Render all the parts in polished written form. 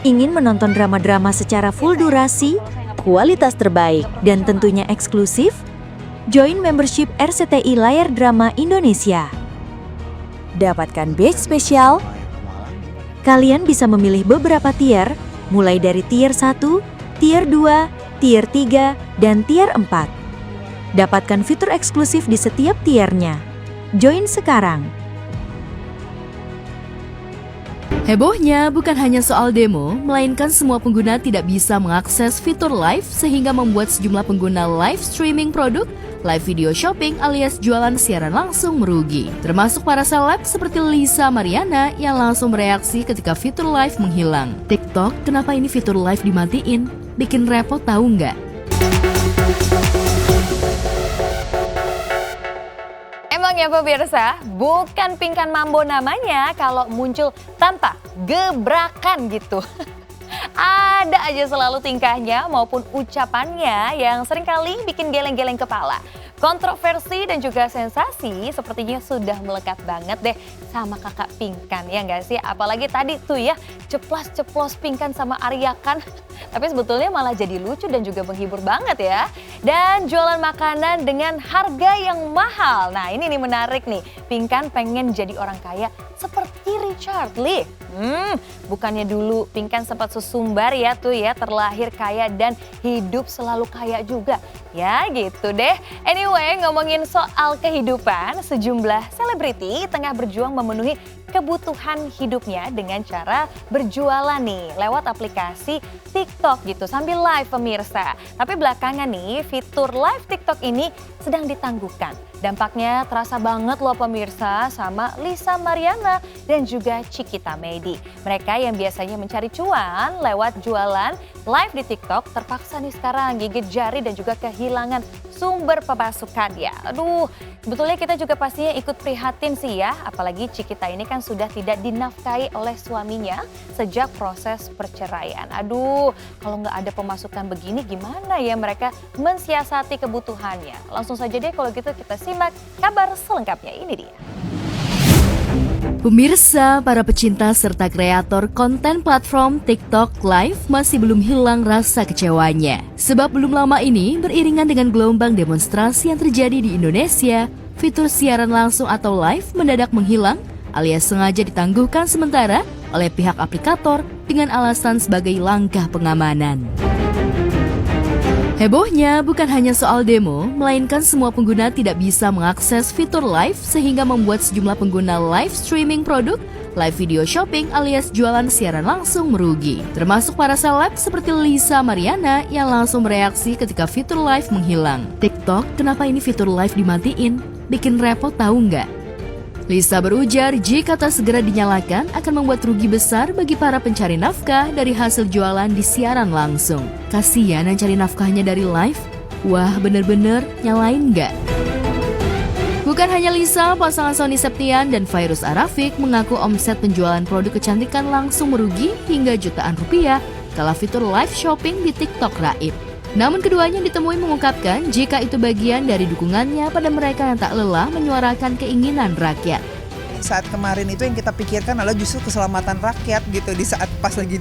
Ingin menonton drama-drama secara full durasi, kualitas terbaik, dan tentunya eksklusif? Join membership RCTI Layar Drama Indonesia. Dapatkan batch spesial. Kalian bisa memilih beberapa tier, mulai dari tier 1, tier 2, tier 3, dan tier 4. Dapatkan fitur eksklusif di setiap tiernya. Join sekarang. Hebohnya bukan hanya soal demo, melainkan semua pengguna tidak bisa mengakses fitur live sehingga membuat sejumlah pengguna live streaming produk, live video shopping alias jualan siaran langsung merugi. Termasuk para seleb seperti Lisa Mariana yang langsung bereaksi ketika fitur live menghilang. TikTok, kenapa ini fitur live dimatiin? Bikin repot tahu nggak? Emang ya pemirsa, bukan pingkan mambo namanya kalau muncul tanpa gebrakan gitu. Ada aja selalu tingkahnya maupun ucapannya yang seringkali bikin geleng-geleng kepala. Kontroversi dan juga sensasi sepertinya sudah melekat banget deh sama kakak Pingkan, ya nggak sih? Apalagi tadi tuh ya, ceplos-ceplos Pingkan sama Aryakan. Tapi sebetulnya malah jadi lucu dan juga menghibur banget ya. Dan jualan makanan dengan harga yang mahal. Nah ini nih menarik nih, Pingkan pengen jadi orang kaya seperti Richard Lee. Bukannya dulu Pingkan sempat sesumbar ya tuh ya, terlahir kaya dan hidup selalu kaya juga. Ya gitu deh. Anyway, ngomongin soal kehidupan, sejumlah selebriti tengah berjuang memenuhi kebutuhan hidupnya dengan cara berjualan nih lewat aplikasi TikTok gitu sambil live pemirsa. Tapi belakangan nih fitur live TikTok ini sedang ditangguhkan. Dampaknya terasa banget loh pemirsa sama Lisa Mariana dan juga Cikita Medi. Mereka yang biasanya mencari cuan lewat jualan live di TikTok terpaksa nih sekarang gigit jari dan juga kehilangan sumber pemasukan ya. Aduh, sebetulnya kita juga pastinya ikut prihatin sih ya. Apalagi Cikita ini kan sudah tidak dinafkahi oleh suaminya sejak proses perceraian. Aduh, kalau nggak ada pemasukan begini gimana ya mereka mensiasati kebutuhannya. Langsung saja deh kalau gitu kita simak kabar selengkapnya, ini dia. Pemirsa, para pecinta serta kreator konten platform TikTok Live masih belum hilang rasa kecewanya. Sebab belum lama ini beriringan dengan gelombang demonstrasi yang terjadi di Indonesia, fitur siaran langsung atau live mendadak menghilang alias sengaja ditangguhkan sementara oleh pihak aplikator dengan alasan sebagai langkah pengamanan. Hebohnya bukan hanya soal demo, melainkan semua pengguna tidak bisa mengakses fitur live sehingga membuat sejumlah pengguna live streaming produk, live video shopping alias jualan siaran langsung merugi. Termasuk para seleb seperti Lisa Mariana yang langsung bereaksi ketika fitur live menghilang. TikTok, kenapa ini fitur live dimatiin? Bikin repot tahu nggak? Lisa berujar jika tak segera dinyalakan akan membuat rugi besar bagi para pencari nafkah dari hasil jualan di siaran langsung. Kasian yang cari nafkahnya dari live? Wah bener-bener nyalain nggak? Bukan hanya Lisa, pasangan Sony Septian dan Fairuz Arafik mengaku omset penjualan produk kecantikan langsung merugi hingga jutaan rupiah kala fitur live shopping di TikTok raib. Namun keduanya ditemui mengungkapkan jika itu bagian dari dukungannya pada mereka yang tak lelah menyuarakan keinginan rakyat. Saat kemarin itu yang kita pikirkan adalah justru keselamatan rakyat gitu di saat pas lagi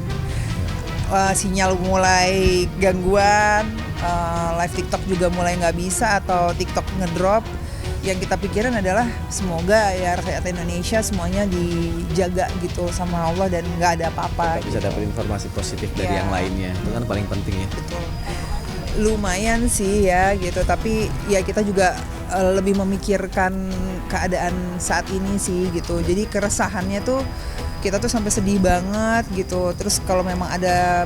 sinyal mulai gangguan, live TikTok juga mulai nggak bisa atau TikTok ngedrop. Yang kita pikirin adalah semoga ya rakyat Indonesia semuanya dijaga gitu sama Allah dan nggak ada apa-apa. Bisa dapat informasi positif dari yang lainnya, itu kan paling penting ya. Betul. Lumayan sih ya gitu, tapi ya kita juga lebih memikirkan keadaan saat ini sih gitu. Jadi keresahannya tuh kita tuh sampai sedih banget gitu. Terus kalau memang ada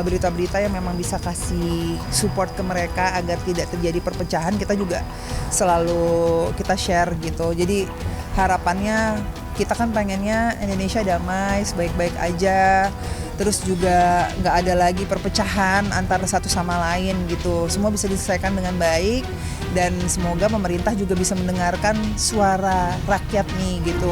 berita-berita yang memang bisa kasih support ke mereka agar tidak terjadi perpecahan, kita juga selalu kita share gitu. Jadi harapannya kita kan pengennya Indonesia damai, baik-baik aja. Terus juga nggak ada lagi perpecahan antara satu sama lain gitu. Semua bisa diselesaikan dengan baik dan semoga pemerintah juga bisa mendengarkan suara rakyat nih gitu.